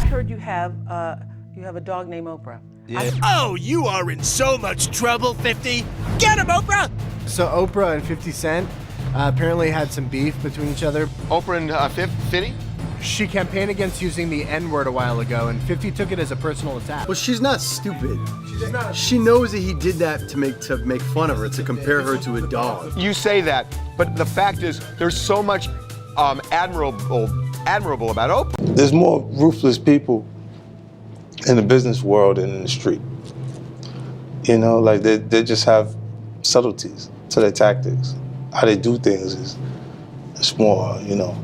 heard you have a dog named Oprah. Yeah. Oh, you are in so much trouble, 50. Get him, Oprah! So Oprah and 50 Cent apparently had some beef between each other. Oprah and 50? She campaigned against using the N-word a while ago, and 50 took it as a personal attack. Well, she's not stupid. She's not. She knows that he did that to make fun of her, to compare her to a dog. You say that, but the fact is, there's so much admirable about Oprah. There's more ruthless people in the business world and in the street. You know, like they just have subtleties to their tactics. How they do things is more, you know.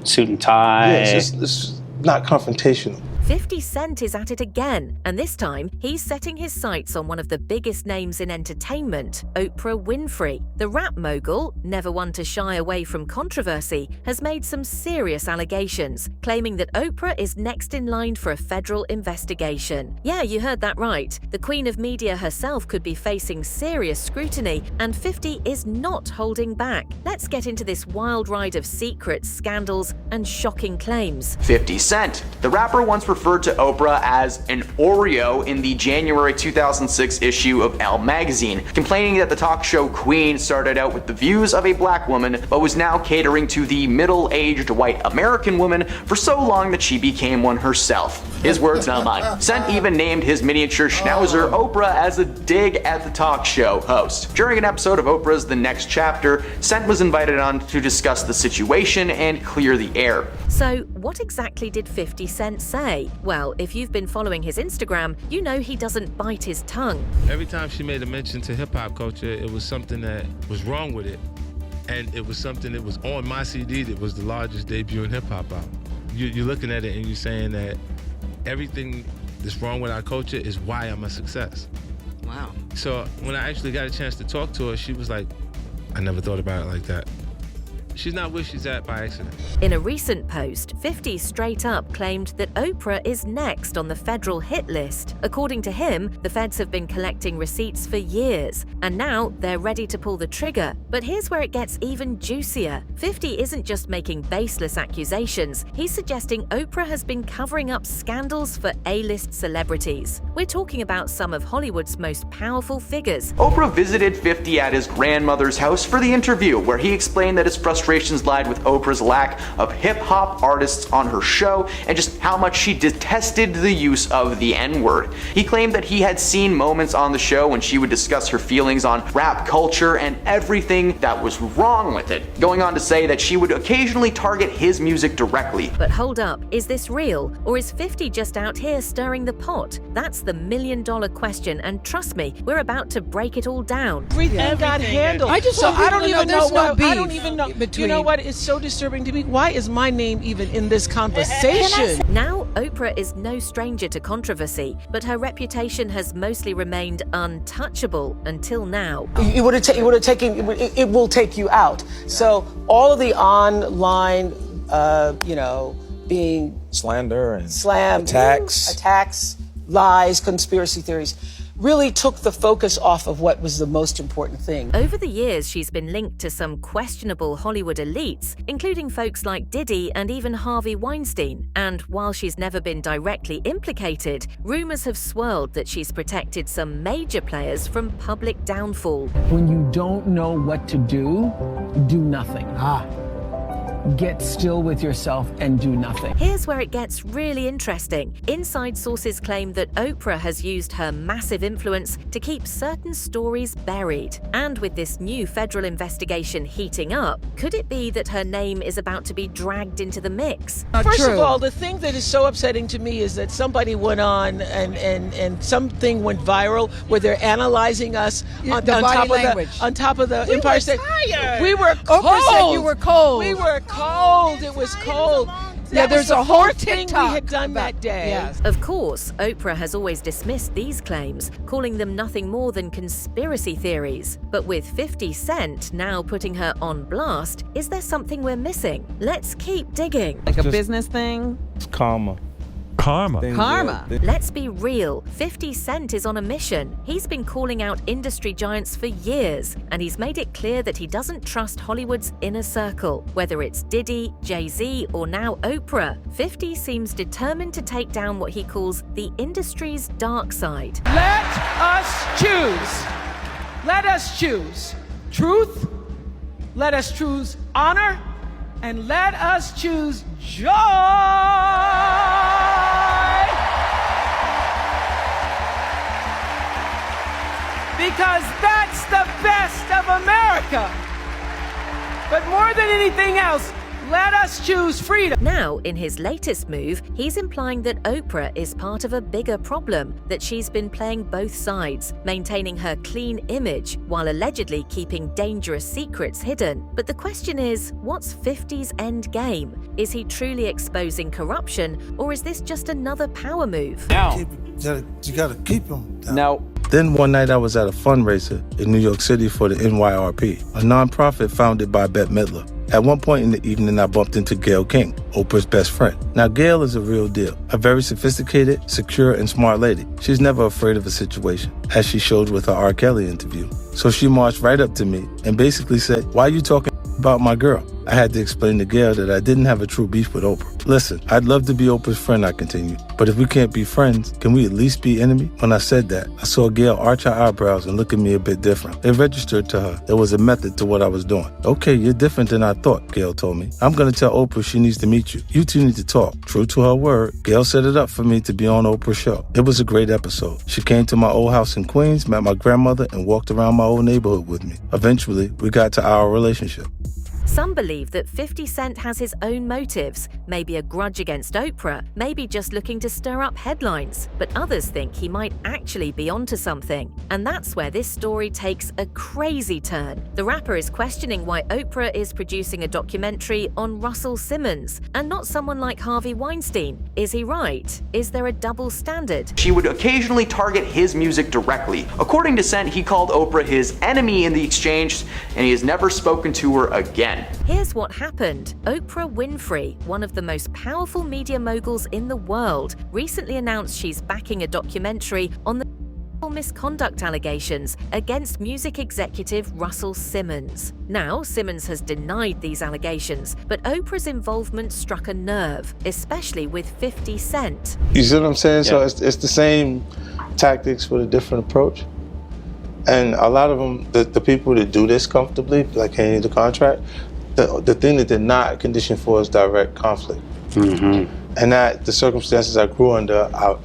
Suit and tie. Yeah, it's not confrontational. 50 Cent is at it again, and this time he's setting his sights on one of the biggest names in entertainment, Oprah Winfrey. The rap mogul, never one to shy away from controversy, has made some serious allegations, claiming that Oprah is next in line for a federal investigation. Yeah, you heard that right. The Queen of Media herself could be facing serious scrutiny, and 50 is not holding back. Let's get into this wild ride of secrets, scandals, and shocking claims. 50 Cent. The rapper once referred to Oprah as an Oreo in the January 2006 issue of Elle magazine, complaining that the talk show queen started out with the views of a black woman, but was now catering to the middle-aged white American woman for so long that she became one herself. His words, not mine. Cent even named his miniature schnauzer Oprah as a dig at the talk show host. During an episode of Oprah's The Next Chapter, Cent was invited on to discuss the situation and clear the air. So, what exactly did 50 Cent say? Well, if you've been following his Instagram, you know he doesn't bite his tongue. Every time she made a mention to hip-hop culture, it was something that was wrong with it. And it was something that was on my CD that was the largest debut in hip-hop album. You're looking at it and you're saying that everything that's wrong with our culture is why I'm a success. Wow. So when I actually got a chance to talk to her, she was like, I never thought about it like that. She's not where she's at by accident. In a recent post, 50 straight up claimed that Oprah is next on the federal hit list. According to him, the feds have been collecting receipts for years, and now they're ready to pull the trigger. But here's where it gets even juicier. 50 isn't just making baseless accusations, he's suggesting Oprah has been covering up scandals for A-list celebrities. We're talking about some of Hollywood's most powerful figures. Oprah visited 50 at his grandmother's house for the interview, where he explained that his frustrations lied with Oprah's lack of hip-hop artists on her show and just how much she detested the use of the N-word. He claimed that he had seen moments on the show when she would discuss her feelings on rap culture and everything that was wrong with it, going on to say that she would occasionally target his music directly. But hold up, is this real, or is 50 just out here stirring the pot? That's the million-dollar question, and trust me, we're about to break it all down. Everything got handled. I just I don't even know why. I don't even know. You know what is so disturbing to me? Why is my name even in this conversation? Now, Oprah is no stranger to controversy, but her reputation has mostly remained untouchable until now. It will take you out. So all of the online, being slander and attacks, lies, conspiracy theories, really took the focus off of what was the most important thing. Over the years, she's been linked to some questionable Hollywood elites, including folks like Diddy and even Harvey Weinstein. And while she's never been directly implicated, rumors have swirled that she's protected some major players from public downfall. When you don't know what to do nothing. Get still with yourself and do nothing. Here's where it gets really interesting. Inside sources claim that Oprah has used her massive influence to keep certain stories buried. And with this new federal investigation heating up, could it be that her name is about to be dragged into the mix? First of all, the thing that is so upsetting to me is that somebody went on and something went viral where they're analyzing us on top of the Empire State. We were cold. Oprah said you were cold. We were cold. It was cold. Yeah, there's a whole thing we had done that day. Yes. Of course, Oprah has always dismissed these claims, calling them nothing more than conspiracy theories. But with 50 Cent now putting her on blast, is there something we're missing? Let's keep digging. Like a business thing? It's karma. Karma. Karma. Let's be real, 50 Cent is on a mission. He's been calling out industry giants for years, and he's made it clear that he doesn't trust Hollywood's inner circle. Whether it's Diddy, Jay-Z, or now Oprah, 50 seems determined to take down what he calls the industry's dark side. Let us choose. Let us choose truth. Let us choose honor. And let us choose joy. Because that's the best of America. But more than anything else, let us choose freedom. Now, in his latest move, he's implying that Oprah is part of a bigger problem, that she's been playing both sides, maintaining her clean image while allegedly keeping dangerous secrets hidden. But the question is, what's 50's end game? Is he truly exposing corruption, or is this just another power move? You gotta keep them down. Now, then one night I was at a fundraiser in New York City for the NYRP, a nonprofit founded by Bette Midler. At one point in the evening, I bumped into Gayle King, Oprah's best friend. Now, Gayle is a real deal, a very sophisticated, secure, and smart lady. She's never afraid of a situation, as she showed with her R. Kelly interview. So she marched right up to me and basically said, "Why are you talking about my girl?" I had to explain to Gayle that I didn't have a true beef with Oprah. "Listen, I'd love to be Oprah's friend," I continued, "but if we can't be friends, can we at least be enemy?" When I said that, I saw Gayle arch her eyebrows and look at me a bit different. It registered to her there was a method to what I was doing. "Okay, you're different than I thought," Gayle told me. "I'm going to tell Oprah she needs to meet you. You two need to talk." True to her word, Gayle set it up for me to be on Oprah's show. It was a great episode. She came to my old house in Queens, met my grandmother, and walked around my old neighborhood with me. Eventually, we got to our relationship. Some believe that 50 Cent has his own motives, maybe a grudge against Oprah, maybe just looking to stir up headlines. But others think he might actually be onto something. And that's where this story takes a crazy turn. The rapper is questioning why Oprah is producing a documentary on Russell Simmons and not someone like Harvey Weinstein. Is he right? Is there a double standard? She would occasionally target his music directly. According to Cent, he called Oprah his enemy in the exchange, and he has never spoken to her again. Here's what happened. Oprah Winfrey, one of the most powerful media moguls in the world, recently announced she's backing a documentary on the misconduct allegations against music executive Russell Simmons. Now, Simmons has denied these allegations, but Oprah's involvement struck a nerve, especially with 50 Cent. You see what I'm saying? Yeah. So it's the same tactics with a different approach. And a lot of them, the people that do this comfortably, like handing the contract, the thing that they're not conditioned for is direct conflict. Mm-hmm. And that the circumstances I grew under, I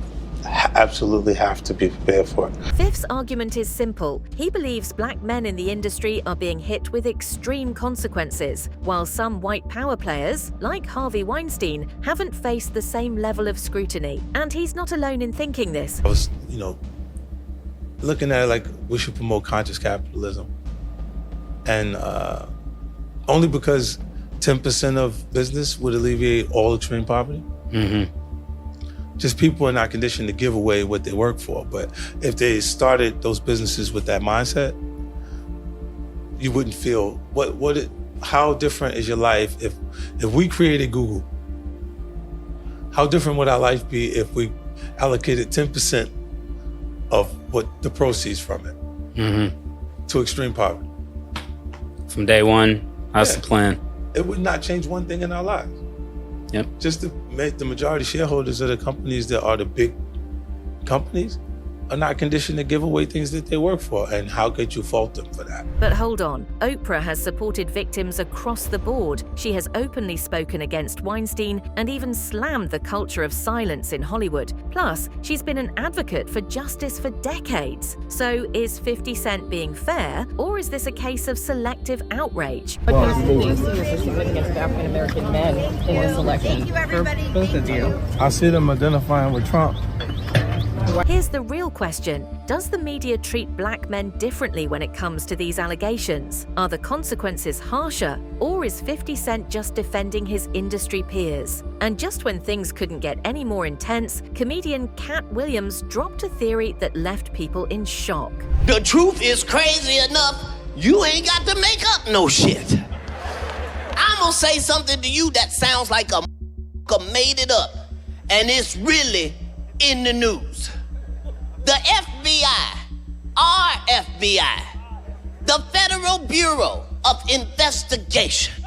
absolutely have to be prepared for it. Fifth's argument is simple. He believes black men in the industry are being hit with extreme consequences, while some white power players, like Harvey Weinstein, haven't faced the same level of scrutiny. And he's not alone in thinking this. I was, looking at it like we should promote conscious capitalism. And only because 10% of business would alleviate all extreme poverty. Mm-hmm. Just people are not conditioned to give away what they work for. But if they started those businesses with that mindset, you wouldn't feel, how different is your life if we created Google? How different would our life be if we allocated 10% of what the proceeds from it to extreme poverty? From day one, that's the plan. It would not change one thing in our lives. Yep. Just to make the majority shareholders of the companies that are the big companies are not conditioned to give away things that they work for, and how could you fault them for that? But hold on, Oprah has supported victims across the board. She has openly spoken against Weinstein and even slammed the culture of silence in Hollywood. Plus, she's been an advocate for justice for decades. So is 50 Cent being fair, or is this a case of selective outrage? What do you see as the significance of African American men in this election? Thank you, everybody. For both of you. I see them identifying with Trump. Here's the real question. Does the media treat black men differently when it comes to these allegations? Are the consequences harsher, or is 50 Cent just defending his industry peers? And just when things couldn't get any more intense, comedian Cat Williams dropped a theory that left people in shock. The truth is crazy enough, you ain't got to make up no shit. I'm gonna say something to you that sounds like a made it up. and it's really in the news. The FBI, our FBI, the Federal Bureau of Investigation,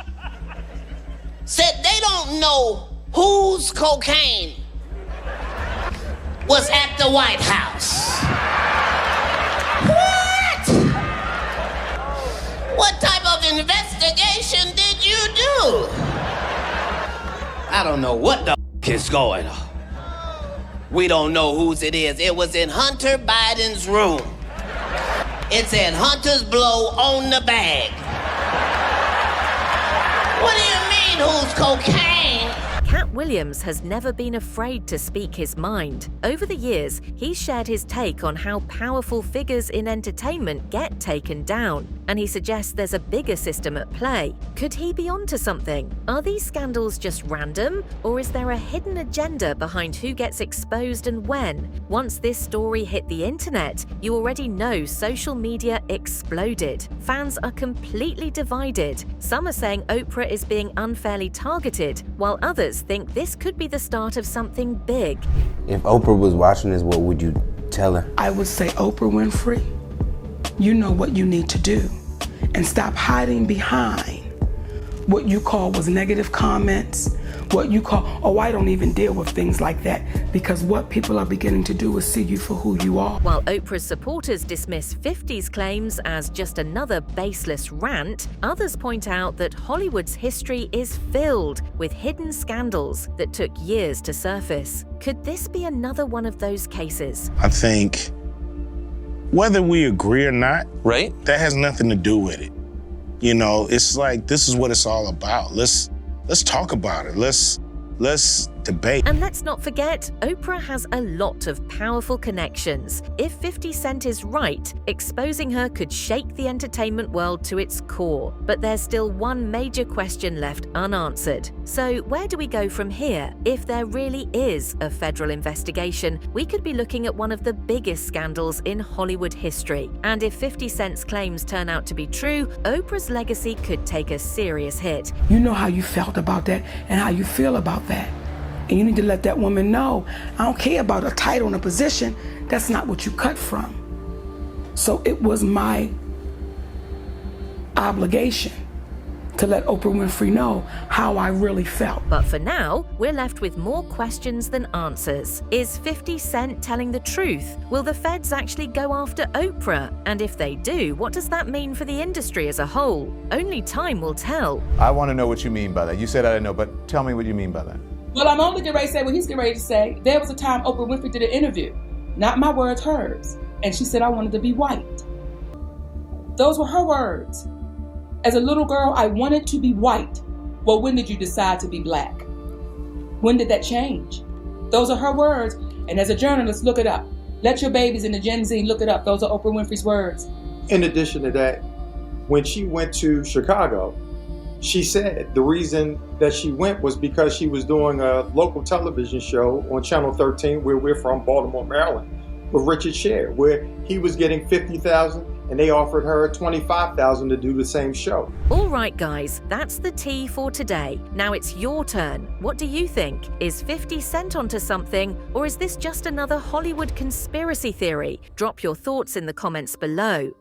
said they don't know whose cocaine was at the White House. What type of investigation did you do? I don't know what the is going on. We don't know whose it is. It was in Hunter Biden's room. It said Hunter's blow on the bag. What do you mean, whose cocaine? Cat Williams has never been afraid to speak his mind. Over the years, he's shared his take on how powerful figures in entertainment get taken down, and he suggests there's a bigger system at play. Could he be onto something? Are these scandals just random, or is there a hidden agenda behind who gets exposed and when? Once this story hit the internet, you already know social media exploded. Fans are completely divided. Some are saying Oprah is being unfairly targeted, while others think this could be the start of something big. If Oprah was watching this, what would you tell her? I would say, Oprah Winfrey, you know what you need to do, and stop hiding behind what you call was negative comments, what you call, oh, I don't even deal with things like that, because what people are beginning to do is see you for who you are. While Oprah's supporters dismiss 50's claims as just another baseless rant, others point out that Hollywood's history is filled with hidden scandals that took years to surface. Could this be another one of those cases? I think whether we agree or not, right? That has nothing to do with it. You know, it's like, this is what it's all about. Let's talk about it. Let's debate. And let's not forget, Oprah has a lot of powerful connections. If 50 Cent is right, exposing her could shake the entertainment world to its core. But there's still one major question left unanswered. So where do we go from here? If there really is a federal investigation, we could be looking at one of the biggest scandals in Hollywood history. And if 50 Cent's claims turn out to be true, Oprah's legacy could take a serious hit. You know how you felt about that and how you feel about that. And you need to let that woman know, I don't care about a title and a position, that's not what you cut from. So it was my obligation to let Oprah Winfrey know how I really felt. But for now, we're left with more questions than answers. Is 50 Cent telling the truth? Will the feds actually go after Oprah? And if they do, what does that mean for the industry as a whole? Only time will tell. I want to know what you mean by that. You said I didn't know, but tell me what you mean by that. Well, I'm only getting ready to say what he's getting ready to say. There was a time Oprah Winfrey did an interview. Not my words, hers. And she said I wanted to be white. Those were her words. As a little girl, I wanted to be white. Well, when did you decide to be black? When did that change? Those are her words. And as a journalist, look it up. Let your babies in the Gen Z look it up. Those are Oprah Winfrey's words. In addition to that, when she went to Chicago, she said the reason that she went was because she was doing a local television show on Channel 13, where we're from, Baltimore, Maryland, with Richard Sher, where he was getting $50,000 and they offered her $25,000 to do the same show. All right, guys, that's the tea for today. Now it's your turn. What do you think? Is 50 Cent onto something, or is this just another Hollywood conspiracy theory? Drop your thoughts in the comments below.